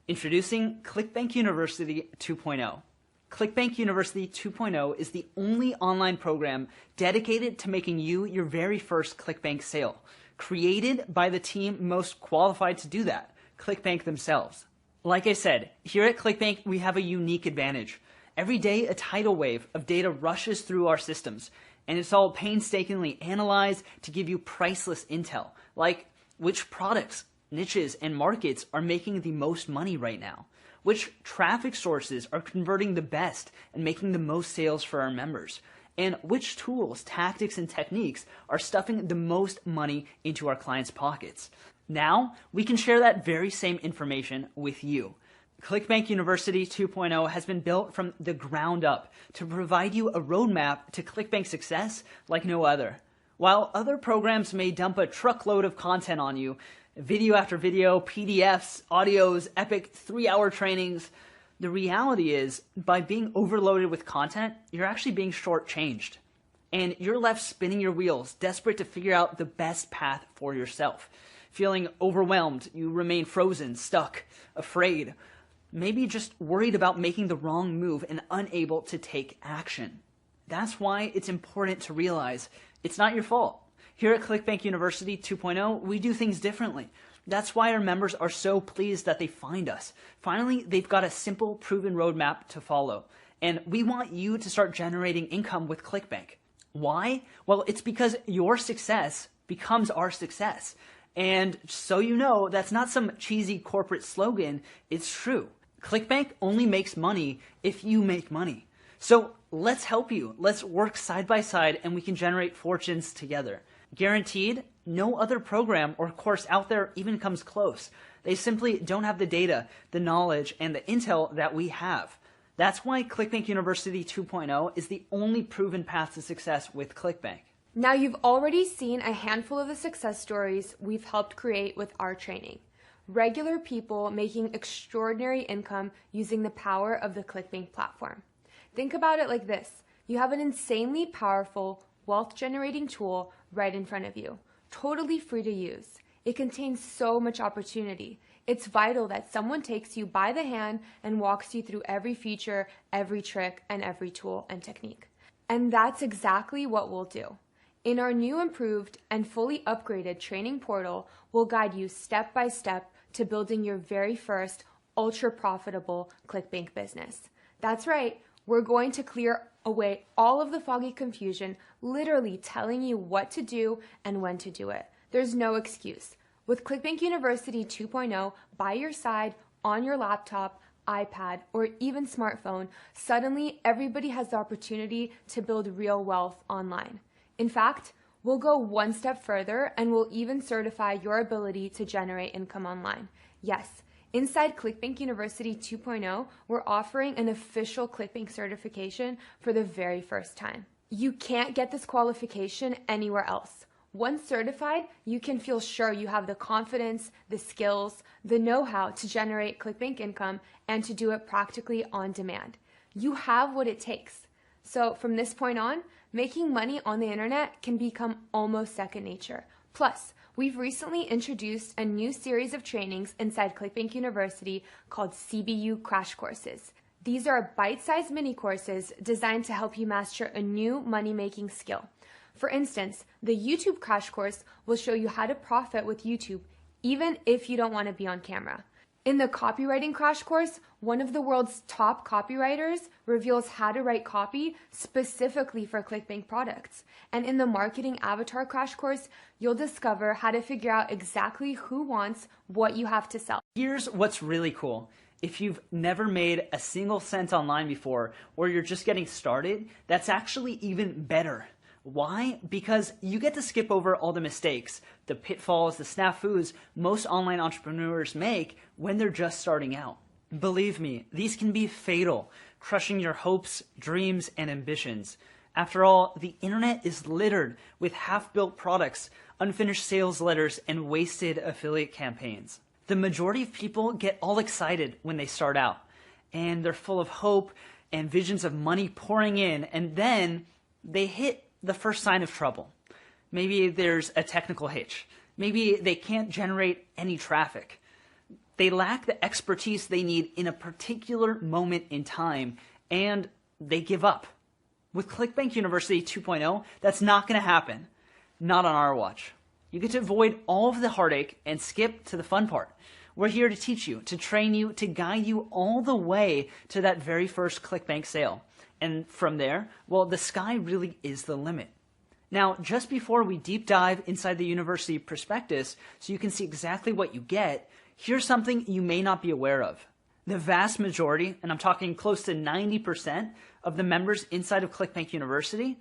Introducing ClickBank University 2.0. ClickBank University 2.0 is the only online program dedicated to making you your very first ClickBank sale, created by the team most qualified to do that, ClickBank themselves. Like I said, here at ClickBank, we have a unique advantage. Every day, a tidal wave of data rushes through our systems, and it's all painstakingly analyzed to give you priceless intel, like which products, niches, and markets are making the most money right now, which traffic sources are converting the best and making the most sales for our members, and which tools, tactics, and techniques are stuffing the most money into our clients' pockets. Now, we can share that very same information with you. ClickBank University 2.0 has been built from the ground up to provide you a roadmap to ClickBank success like no other. While other programs may dump a truckload of content on you, video after video, PDFs, audios, epic 3-hour trainings, the reality is, by being overloaded with content, you're actually being shortchanged. And you're left spinning your wheels, desperate to figure out the best path for yourself. Feeling overwhelmed, you remain frozen, stuck, afraid, maybe just worried about making the wrong move and unable to take action. That's why it's important to realize it's not your fault. Here at ClickBank University 2.0, we do things differently. That's why our members are so pleased that they find us. Finally, they've got a simple, proven roadmap to follow. And we want you to start generating income with ClickBank. Why? Well, it's because your success becomes our success. And so you know, that's not some cheesy corporate slogan. It's true. ClickBank only makes money if you make money. So let's help you. Let's work side by side and we can generate fortunes together. Guaranteed, no other program or course out there even comes close. They simply don't have the data, the knowledge, and the intel that we have. That's why ClickBank University 2.0 is the only proven path to success with ClickBank. Now you've already seen a handful of the success stories we've helped create with our training. Regular people making extraordinary income using the power of the ClickBank platform. Think about it like this. You have an insanely powerful wealth-generating tool right in front of you, totally free to use. It contains so much opportunity. It's vital that someone takes you by the hand and walks you through every feature, every trick, and every tool and technique. And that's exactly what we'll do. In our new improved and fully upgraded training portal, we'll guide you step by step to building your very first ultra-profitable ClickBank business. That's right. We're going to clear away all of the foggy confusion, literally telling you what to do and when to do it. There's no excuse. With ClickBank University 2.0 by your side, on your laptop, iPad, or even smartphone, suddenly everybody has the opportunity to build real wealth online. In fact, we'll go one step further and we'll even certify your ability to generate income online. Yes. Inside ClickBank University 2.0, we're offering an official ClickBank certification for the very first time. You can't get this qualification anywhere else. Once certified, you can feel sure you have the confidence, the skills, the know-how to generate ClickBank income and to do it practically on demand. You have what it takes. So from this point on, making money on the internet can become almost second nature. Plus, we've recently introduced a new series of trainings inside ClickBank University called CBU Crash Courses. These are bite-sized mini courses designed to help you master a new money-making skill. For instance, the YouTube Crash Course will show you how to profit with YouTube, even if you don't want to be on camera. In the Copywriting Crash Course, one of the world's top copywriters reveals how to write copy specifically for ClickBank products. And in the Marketing Avatar Crash Course, you'll discover how to figure out exactly who wants what you have to sell. Here's what's really cool. If you've never made a single cent online before, or you're just getting started, that's actually even better. Why? Because you get to skip over all the mistakes, the pitfalls, the snafus most online entrepreneurs make when they're just starting out. Believe me, these can be fatal, crushing your hopes, dreams, and ambitions. After all, the internet is littered with half-built products, unfinished sales letters, and wasted affiliate campaigns. The majority of people get all excited when they start out, and they're full of hope and visions of money pouring in, and then they hit the first sign of trouble. Maybe there's a technical hitch. Maybe they can't generate any traffic. They lack the expertise they need in a particular moment in time, and they give up. With ClickBank University 2.0, that's not going to happen. Not on our watch. You get to avoid all of the heartache and skip to the fun part. We're here to teach you, to train you, to guide you all the way to that very first ClickBank sale. And from there, well, the sky really is the limit. Now, just before we deep dive inside the university prospectus so you can see exactly what you get, here's something you may not be aware of. The vast majority, and I'm talking close to 90% of the members inside of ClickBank University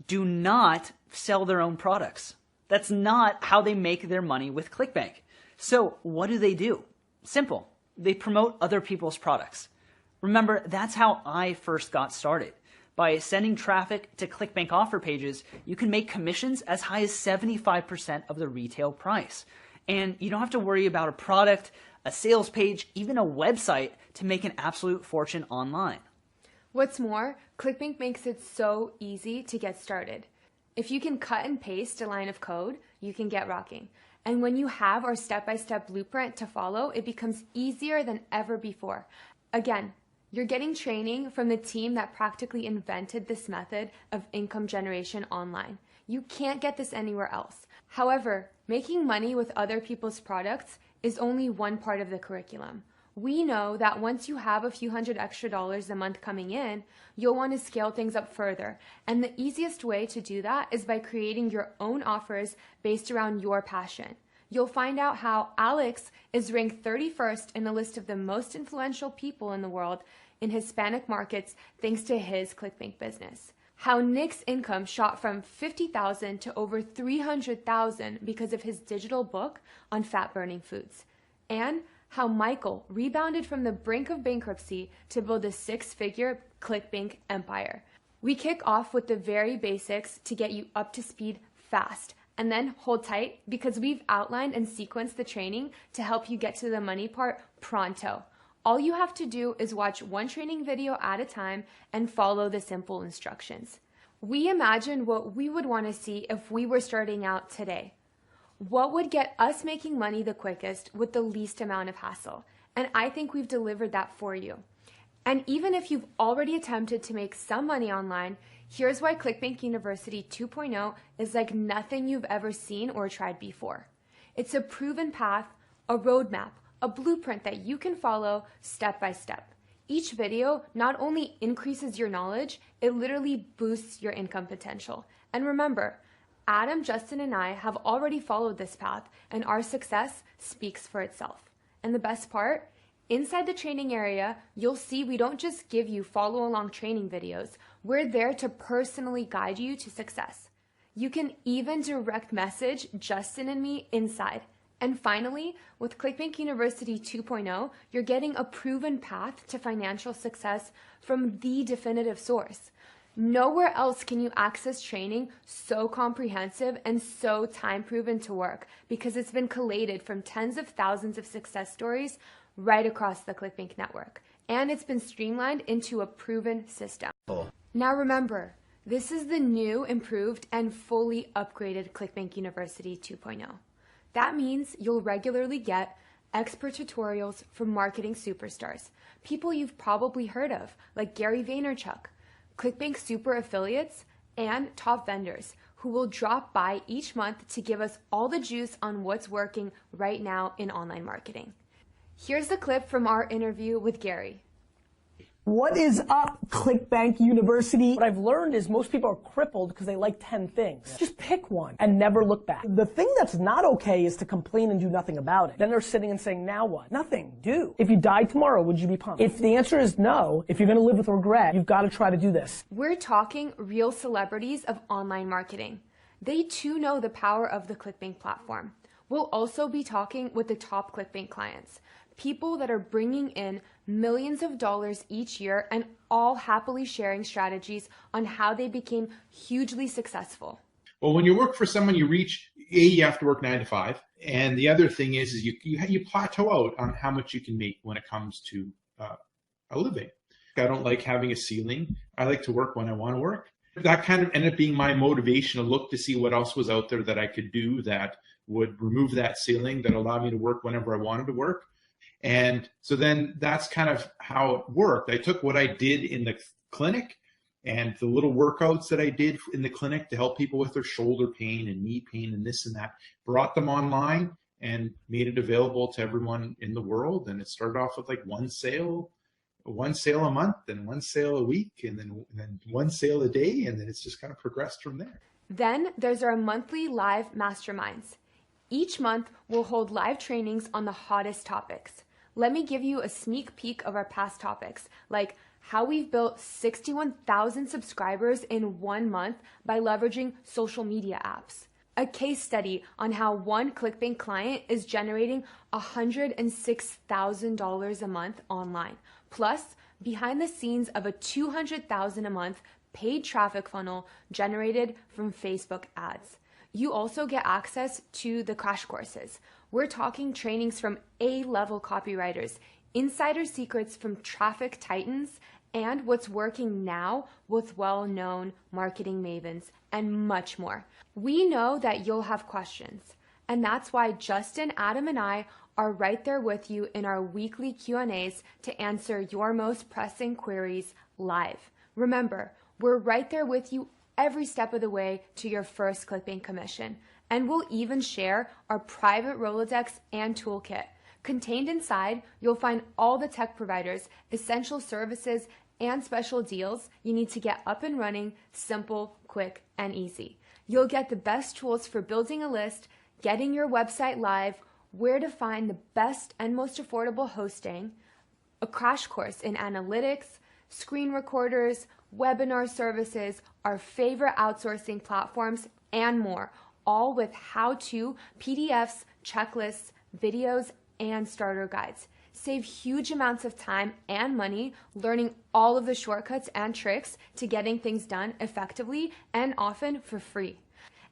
do not sell their own products. That's not how they make their money with ClickBank. So what do? Simple. They promote other people's products. Remember, that's how I first got started. By sending traffic to ClickBank offer pages, you can make commissions as high as 75% of the retail price. And you don't have to worry about a product, a sales page, even a website to make an absolute fortune online. What's more, ClickBank makes it so easy to get started. If you can cut and paste a line of code, you can get rocking. And when you have our step-by-step blueprint to follow, it becomes easier than ever before. Again, you're getting training from the team that practically invented this method of income generation online. You can't get this anywhere else. However, making money with other people's products is only one part of the curriculum. We know that once you have a few $100 extra a month coming in, you'll want to scale things up further. And the easiest way to do that is by creating your own offers based around your passion. You'll find out how Alex is ranked 31st in a list of the most influential people in the world in Hispanic markets thanks to his ClickBank business. How Nick's income shot from $50,000 to over $300,000 because of his digital book on fat-burning foods. And how Michael rebounded from the brink of bankruptcy to build a six-figure ClickBank empire. We kick off with the very basics to get you up to speed fast. And then hold tight because we've outlined and sequenced the training to help you get to the money part pronto. All you have to do is watch one training video at a time and follow the simple instructions. We imagine what we would want to see if we were starting out today. What would get us making money the quickest with the least amount of hassle? And I think we've delivered that for you. And even if you've already attempted to make some money online, here's why ClickBank University 2.0 is like nothing you've ever seen or tried before. It's a proven path, a roadmap, a blueprint that you can follow step by step. Each video not only increases your knowledge, it literally boosts your income potential. And remember, Adam, Justin, and I have already followed this path, and our success speaks for itself. And the best part? Inside the training area, you'll see we don't just give you follow-along training videos. We're there to personally guide you to success. You can even direct message Justin and me inside. And finally, with ClickBank University 2.0, you're getting a proven path to financial success from the definitive source. Nowhere else can you access training so comprehensive and so time-proven to work because it's been collated from tens of thousands of success stories right across the ClickBank network. And it's been streamlined into a proven system. Now remember, this is the new, improved, and fully upgraded ClickBank University 2.0. That means you'll regularly get expert tutorials from marketing superstars, people you've probably heard of, like Gary Vaynerchuk, ClickBank super affiliates, and top vendors who will drop by each month to give us all the juice on what's working right now in online marketing. Here's the clip from our interview with Gary. What is up, ClickBank University? What I've learned is most people are crippled because they like 10 things. Yeah. Just pick one and never look back. The thing that's not okay is to complain and do nothing about it. Then they're sitting and saying, now what? Nothing. Do. If you died tomorrow, would you be pumped? If the answer is no, if you're going to live with regret, you've got to try to do this. We're talking real celebrities of online marketing. They too know the power of the ClickBank platform. We'll also be talking with the top ClickBank clients, people that are bringing in millions of dollars each year and all happily sharing strategies on how they became hugely successful. Well, when you work for someone, you have to work 9 to 5. And the other thing is you plateau out on how much you can make when it comes to a living. I don't like having a ceiling. I like to work when I want to work. That kind of ended up being my motivation to look to see what else was out there that I could do that would remove that ceiling, that allowed me to work whenever I wanted to work. And so then that's kind of how it worked. I took what I did in the clinic and the little workouts that I did in the clinic to help people with their shoulder pain and knee pain and this and that, brought them online and made it available to everyone in the world. And it started off with like one sale a month, and one sale a week, and then one sale a day. And then it's just kind of progressed from there. Then there's our monthly live masterminds. Each month, we'll hold live trainings on the hottest topics. Let me give you a sneak peek of our past topics, like how we've built 61,000 subscribers in 1 month by leveraging social media apps. A case study on how one ClickBank client is generating $106,000 a month online, plus behind the scenes of a $200,000 a month paid traffic funnel generated from Facebook ads. You also get access to the crash courses. We're talking trainings from A-level copywriters, insider secrets from traffic titans, and what's working now with well-known marketing mavens, and much more. We know that you'll have questions, and that's why Justin, Adam, and I are right there with you in our weekly Q&As to answer your most pressing queries live. Remember, we're right there with you every step of the way to your first ClickBank commission. And we'll even share our private Rolodex and toolkit. Contained inside, you'll find all the tech providers, essential services, and special deals you need to get up and running, simple, quick, and easy. You'll get the best tools for building a list, getting your website live, where to find the best and most affordable hosting, a crash course in analytics, screen recorders, webinar services, our favorite outsourcing platforms, and more, all with how-to PDFs, checklists, videos, and starter guides. Save huge amounts of time and money learning all of the shortcuts and tricks to getting things done effectively and often for free.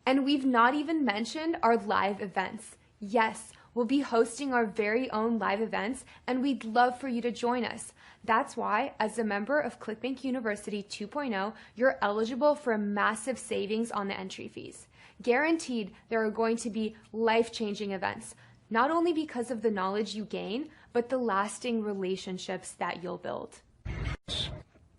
And we've not even mentioned our live events. Yes, we'll be hosting our very own live events, and we'd love for you to join us. That's why, as a member of ClickBank University 2.0, you're eligible for massive savings on the entry fees. Guaranteed, there are going to be life-changing events, not only because of the knowledge you gain, but the lasting relationships that you'll build.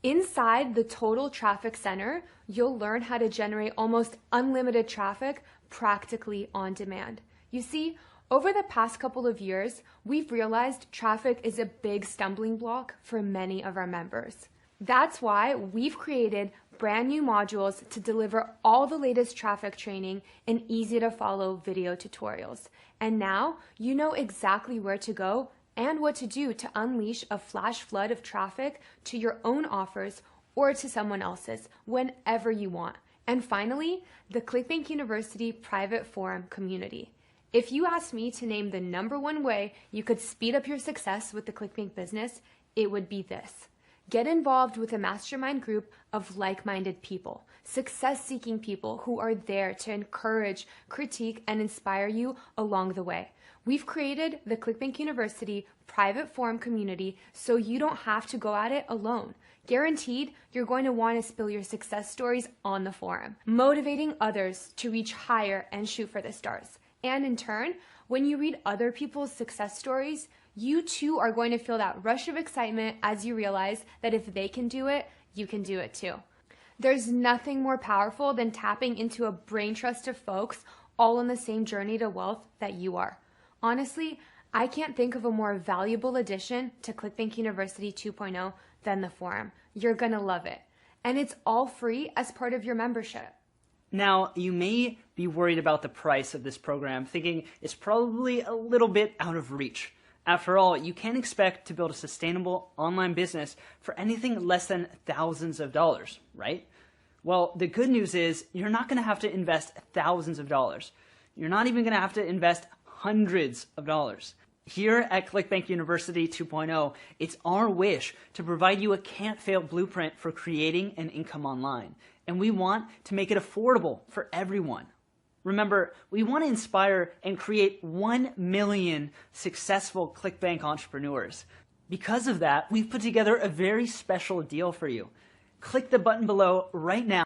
Inside the Total Traffic Center, you'll learn how to generate almost unlimited traffic practically on demand. You see, over the past couple of years, we've realized traffic is a big stumbling block for many of our members. That's why we've created brand new modules to deliver all the latest traffic training and easy to follow video tutorials. And now you know exactly where to go and what to do to unleash a flash flood of traffic to your own offers or to someone else's whenever you want. And finally, the ClickBank University private forum community. If you asked me to name the #1 way you could speed up your success with the ClickBank business, it would be this. Get involved with a mastermind group of like-minded people, success-seeking people who are there to encourage, critique, and inspire you along the way. We've created the ClickBank University private forum community so you don't have to go at it alone. Guaranteed, you're going to want to spill your success stories on the forum, motivating others to reach higher and shoot for the stars. And in turn, when you read other people's success stories, you too are going to feel that rush of excitement as you realize that if they can do it, you can do it too. There's nothing more powerful than tapping into a brain trust of folks all on the same journey to wealth that you are. Honestly, I can't think of a more valuable addition to ClickBank University 2.0 than the forum. You're going to love it. And it's all free as part of your membership. Now, you may be worried about the price of this program, thinking it's probably a little bit out of reach. After all, you can't expect to build a sustainable online business for anything less than thousands of dollars, right? Well, the good news is you're not going to have to invest thousands of dollars. You're not even going to have to invest hundreds of dollars. Here at ClickBank University 2.0, it's our wish to provide you a can't-fail blueprint for creating an income online. And we want to make it affordable for everyone. Remember, we want to inspire and create 1 million successful ClickBank entrepreneurs. Because of that, we've put together a very special deal for you. Click the button below right now